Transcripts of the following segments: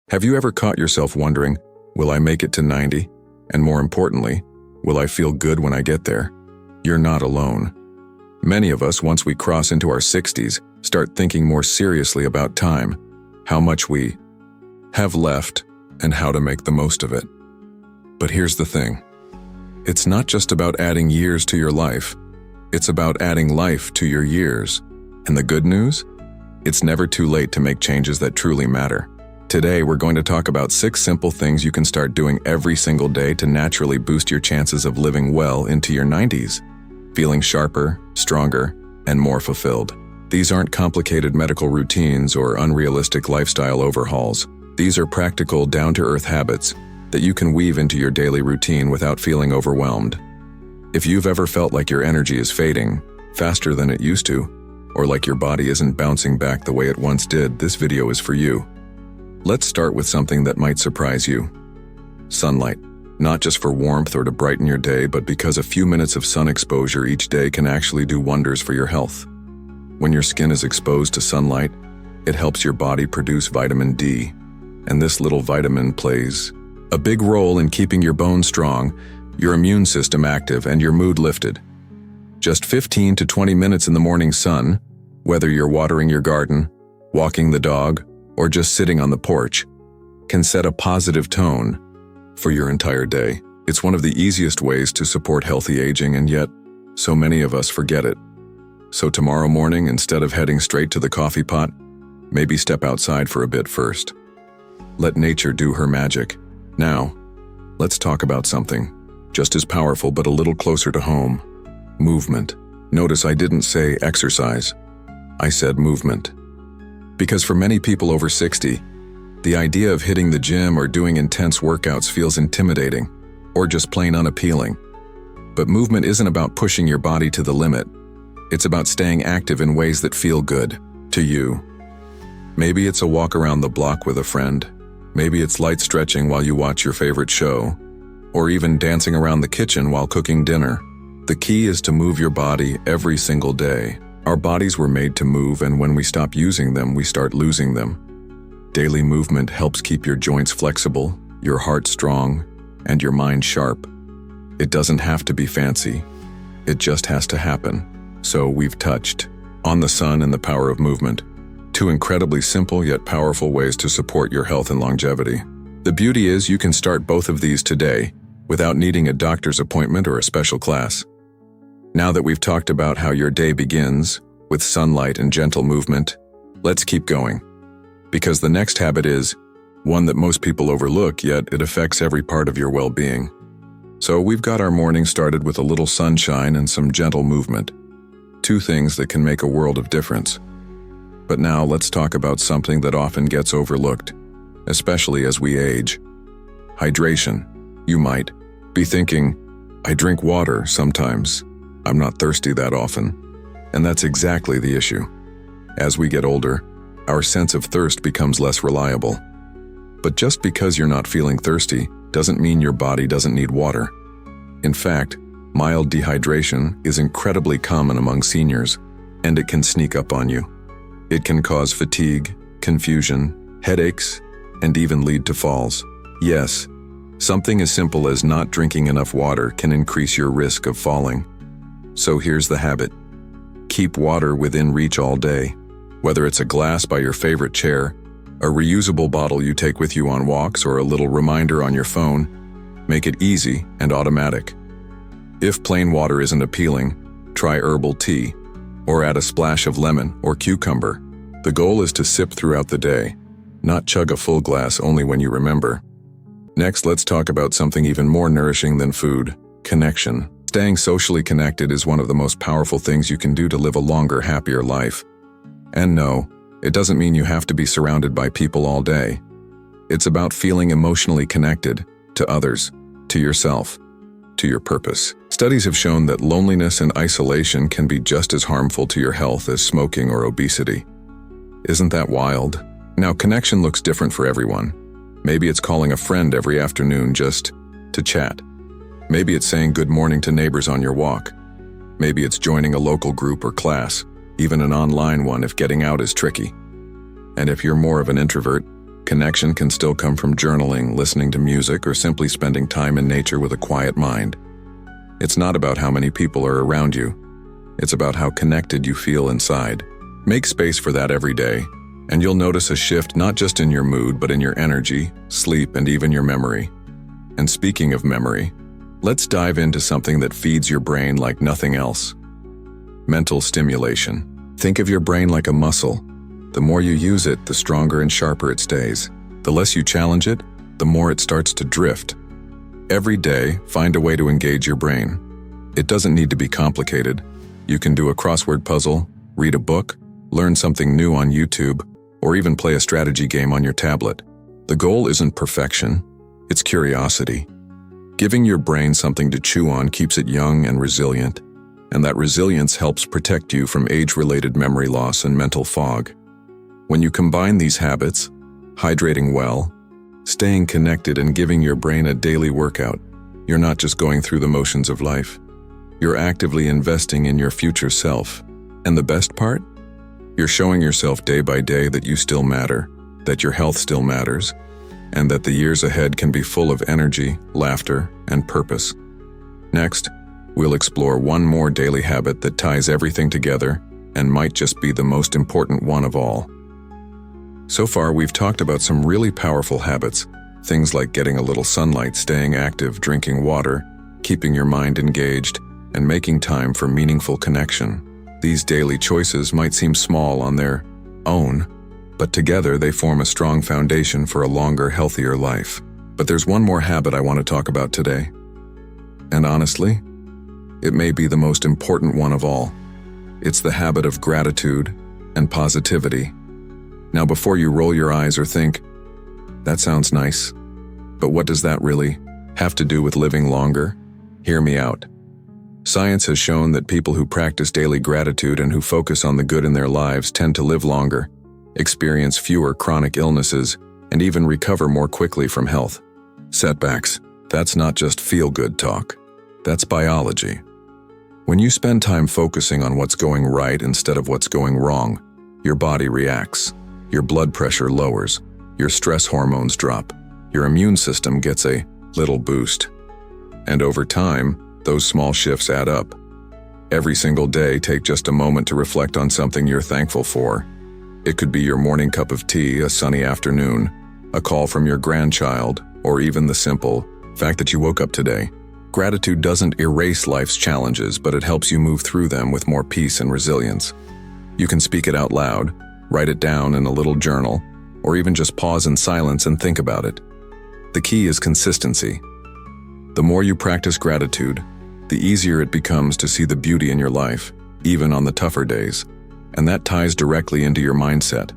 Have you ever caught yourself wondering, will I make it to 90? And more importantly, will I feel good when I get there? You're not alone. Many of us, once we cross into our 60s, start thinking more seriously about time, how much we have left, and how to make the most of it. But here's the thing. It's not just about adding years to your life. It's about adding life to your years. And the good news? It's never too late to make changes that truly matter. Today, we're going to talk about 6 simple things you can start doing every single day to naturally boost your chances of living well into your 90s, feeling sharper, stronger, and more fulfilled. These aren't complicated medical routines or unrealistic lifestyle overhauls. These are practical, down-to-earth habits that you can weave into your daily routine without feeling overwhelmed. If you've ever felt like your energy is fading faster than it used to, or like your body isn't bouncing back the way it once did, this video is for you. Let's start with something that might surprise you. Sunlight. Not just for warmth or to brighten your day, but because a few minutes of sun exposure each day can actually do wonders for your health. When your skin is exposed to sunlight, it helps your body produce vitamin D, and this little vitamin plays a big role in keeping your bones strong, your immune system active, and your mood lifted. Just 15 to 20 minutes in the morning sun, whether you're watering your garden, walking the dog, or just sitting on the porch, can set a positive tone for your entire day. It's one of the easiest ways to support healthy aging, and yet, so many of us forget it. So tomorrow morning, instead of heading straight to the coffee pot, maybe step outside for a bit first. Let nature do her magic. Now, let's talk about something just as powerful but a little closer to home: movement. Notice I didn't say exercise. I said movement. Because for many people over 60, the idea of hitting the gym or doing intense workouts feels intimidating or just plain unappealing. But movement isn't about pushing your body to the limit. It's about staying active in ways that feel good to you. Maybe it's a walk around the block with a friend. Maybe it's light stretching while you watch your favorite show, or even dancing around the kitchen while cooking dinner. The key is to move your body every single day. Our bodies were made to move, and when we stop using them, we start losing them. Daily movement helps keep your joints flexible, your heart strong, and your mind sharp. It doesn't have to be fancy. It just has to happen. So we've touched on the sun and the power of movement. 2 incredibly simple yet powerful ways to support your health and longevity. The beauty is you can start both of these today without needing a doctor's appointment or a special class. Now that we've talked about how your day begins with sunlight and gentle movement, let's keep going. Because the next habit is one that most people overlook, yet it affects every part of your well-being. So we've got our morning started with a little sunshine and some gentle movement. 2 things that can make a world of difference. But now let's talk about something that often gets overlooked, especially as we age. Hydration. You might be thinking, I drink water sometimes. I'm not thirsty that often. And that's exactly the issue. As we get older, our sense of thirst becomes less reliable. But just because you're not feeling thirsty doesn't mean your body doesn't need water. In fact, mild dehydration is incredibly common among seniors, and it can sneak up on you. It can cause fatigue, confusion, headaches, and even lead to falls. Yes, something as simple as not drinking enough water can increase your risk of falling. So here's the habit. Keep water within reach all day. Whether it's a glass by your favorite chair, a reusable bottle you take with you on walks, or a little reminder on your phone, make it easy and automatic. If plain water isn't appealing, try herbal tea, or add a splash of lemon or cucumber. The goal is to sip throughout the day, not chug a full glass only when you remember. Next, let's talk about something even more nourishing than food: connection. Staying socially connected is one of the most powerful things you can do to live a longer, happier life. And no, it doesn't mean you have to be surrounded by people all day. It's about feeling emotionally connected to others, to yourself, to your purpose. Studies have shown that loneliness and isolation can be just as harmful to your health as smoking or obesity. Isn't that wild? Now, connection looks different for everyone. Maybe it's calling a friend every afternoon just to chat. Maybe it's saying good morning to neighbors on your walk. Maybe it's joining a local group or class, even an online one if getting out is tricky. And if you're more of an introvert, Connection can still come from journaling, listening to music, or simply spending time in nature with a quiet mind. It's not about how many people are around you. It's about how connected you feel inside. Make space for that every day, and you'll notice a shift not just in your mood, but in your energy, sleep, and even your memory. And speaking of memory, let's dive into something that feeds your brain like nothing else. Mental stimulation. Think of your brain like a muscle. The more you use it, the stronger and sharper it stays. The less you challenge it, the more it starts to drift. Every day, find a way to engage your brain. It doesn't need to be complicated. You can do a crossword puzzle, read a book, learn something new on YouTube, or even play a strategy game on your tablet. The goal isn't perfection, it's curiosity. Giving your brain something to chew on keeps it young and resilient, and that resilience helps protect you from age-related memory loss and mental fog. When you combine these habits, hydrating well, staying connected, and giving your brain a daily workout, you're not just going through the motions of life. You're actively investing in your future self. And the best part? You're showing yourself day by day that you still matter, that your health still matters, and that the years ahead can be full of energy, laughter, and purpose. Next, we'll explore one more daily habit that ties everything together and might just be the most important one of all. So far, we've talked about some really powerful habits, things like getting a little sunlight, staying active, drinking water, keeping your mind engaged, and making time for meaningful connection. These daily choices might seem small on their own, but together they form a strong foundation for a longer, healthier life. But there's one more habit I want to talk about today. And honestly, it may be the most important one of all. It's the habit of gratitude and positivity. Now, before you roll your eyes or think, that sounds nice, but what does that really have to do with living longer? Hear me out. Science has shown that people who practice daily gratitude and who focus on the good in their lives tend to live longer, experience fewer chronic illnesses, and even recover more quickly from health setbacks. That's not just feel-good talk. That's biology. When you spend time focusing on what's going right instead of what's going wrong, your body reacts. Your blood pressure lowers, your stress hormones drop, your immune system gets a little boost. And over time, those small shifts add up. Every single day, take just a moment to reflect on something you're thankful for. It could be your morning cup of tea, a sunny afternoon, a call from your grandchild, or even the simple fact that you woke up today. Gratitude doesn't erase life's challenges, but it helps you move through them with more peace and resilience. You can speak it out loud, write it down in a little journal, or even just pause in silence and think about it. The key is consistency. The more you practice gratitude, the easier it becomes to see the beauty in your life, even on the tougher days. And that ties directly into your mindset,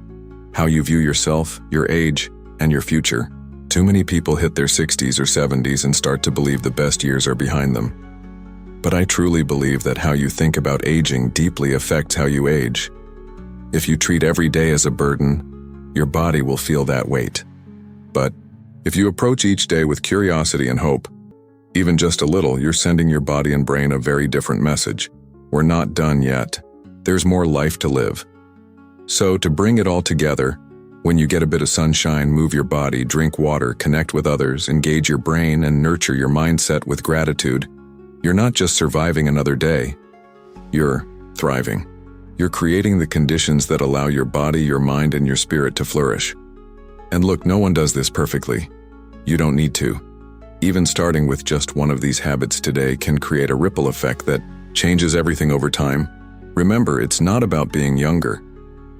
how you view yourself, your age, and your future. Too many people hit their 60s or 70s and start to believe the best years are behind them. But I truly believe that how you think about aging deeply affects how you age. If you treat every day as a burden, your body will feel that weight. But if you approach each day with curiosity and hope, even just a little, you're sending your body and brain a very different message. We're not done yet. There's more life to live. So to bring it all together, when you get a bit of sunshine, move your body, drink water, connect with others, engage your brain, and nurture your mindset with gratitude, you're not just surviving another day. You're thriving. You're creating the conditions that allow your body, your mind, and your spirit to flourish. And look, no one does this perfectly. You don't need to. Even starting with just one of these habits today can create a ripple effect that changes everything over time. Remember, it's not about being younger.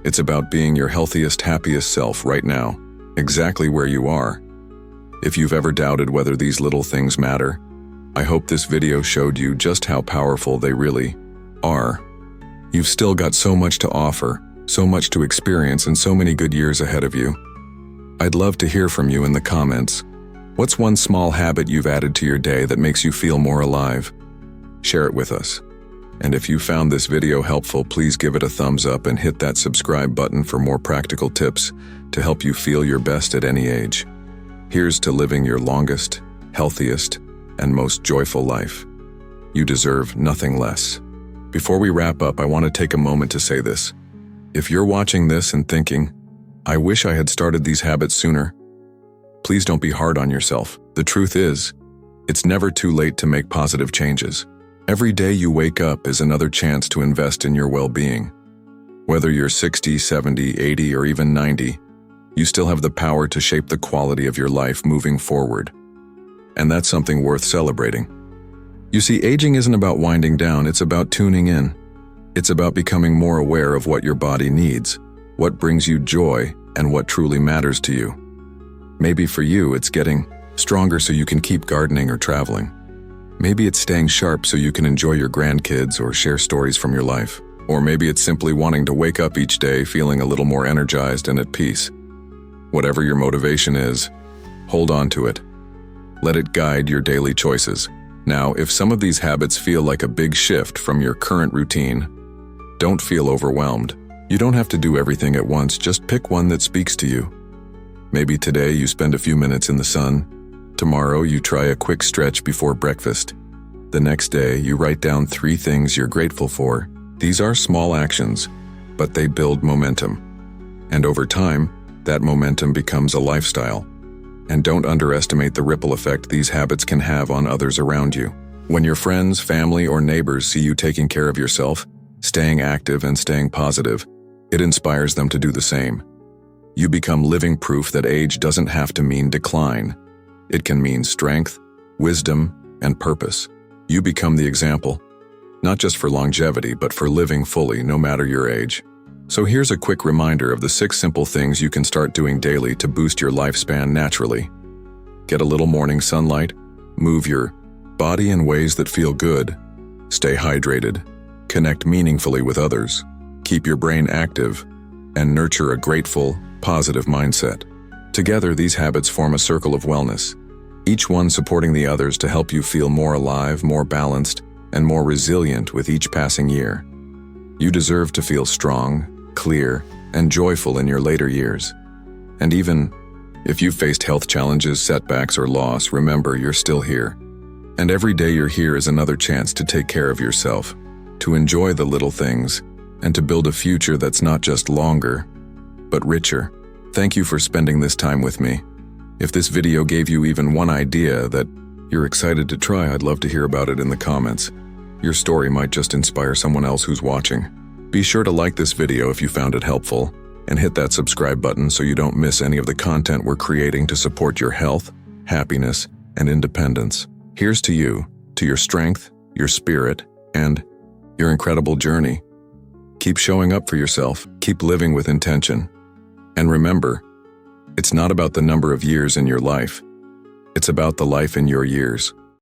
It's about being your healthiest, happiest self right now, exactly where you are. If you've ever doubted whether these little things matter, I hope this video showed you just how powerful they really are. You've still got so much to offer, so much to experience, and so many good years ahead of you. I'd love to hear from you in the comments. What's one small habit you've added to your day that makes you feel more alive? Share it with us. And if you found this video helpful, please give it a thumbs up and hit that subscribe button for more practical tips to help you feel your best at any age. Here's to living your longest, healthiest, and most joyful life. You deserve nothing less. Before we wrap up, I want to take a moment to say this. If you're watching this and thinking, I wish I had started these habits sooner. Please don't be hard on yourself. The truth is, it's never too late to make positive changes. Every day you wake up is another chance to invest in your well-being. Whether you're 60, 70, 80, or even 90, you still have the power to shape the quality of your life moving forward. And that's something worth celebrating. You see, aging isn't about winding down, it's about tuning in. It's about becoming more aware of what your body needs, what brings you joy, and what truly matters to you. Maybe for you, it's getting stronger so you can keep gardening or traveling. Maybe it's staying sharp so you can enjoy your grandkids or share stories from your life. Or maybe it's simply wanting to wake up each day feeling a little more energized and at peace. Whatever your motivation is, hold on to it. Let it guide your daily choices. Now, if some of these habits feel like a big shift from your current routine, don't feel overwhelmed. You don't have to do everything at once, just pick one that speaks to you. Maybe today you spend a few minutes in the sun. Tomorrow you try a quick stretch before breakfast. The next day you write down 3 things you're grateful for. These are small actions, but they build momentum. And over time, that momentum becomes a lifestyle. And don't underestimate the ripple effect these habits can have on others around you. When your friends, family, or neighbors see you taking care of yourself, staying active and staying positive, it inspires them to do the same. You become living proof that age doesn't have to mean decline. It can mean strength, wisdom, and purpose. You become the example, not just for longevity, but for living fully, no matter your age. So here's a quick reminder of the 6 simple things you can start doing daily to boost your lifespan naturally. Get a little morning sunlight, move your body in ways that feel good, stay hydrated, connect meaningfully with others, keep your brain active, and nurture a grateful, positive mindset. Together, these habits form a circle of wellness, each one supporting the others to help you feel more alive, more balanced, and more resilient with each passing year. You deserve to feel strong, clear, and joyful in your later years. And even if you've faced health challenges, setbacks, or loss, remember you're still here. And every day you're here is another chance to take care of yourself, to enjoy the little things, and to build a future that's not just longer, but richer. Thank you for spending this time with me. If this video gave you even one idea that you're excited to try, I'd love to hear about it in the comments. Your story might just inspire someone else who's watching. Be sure to like this video if you found it helpful, and hit that subscribe button so you don't miss any of the content we're creating to support your health, happiness, and independence. Here's to you, to your strength, your spirit, and your incredible journey. Keep showing up for yourself, keep living with intention. And remember, it's not about the number of years in your life. It's about the life in your years.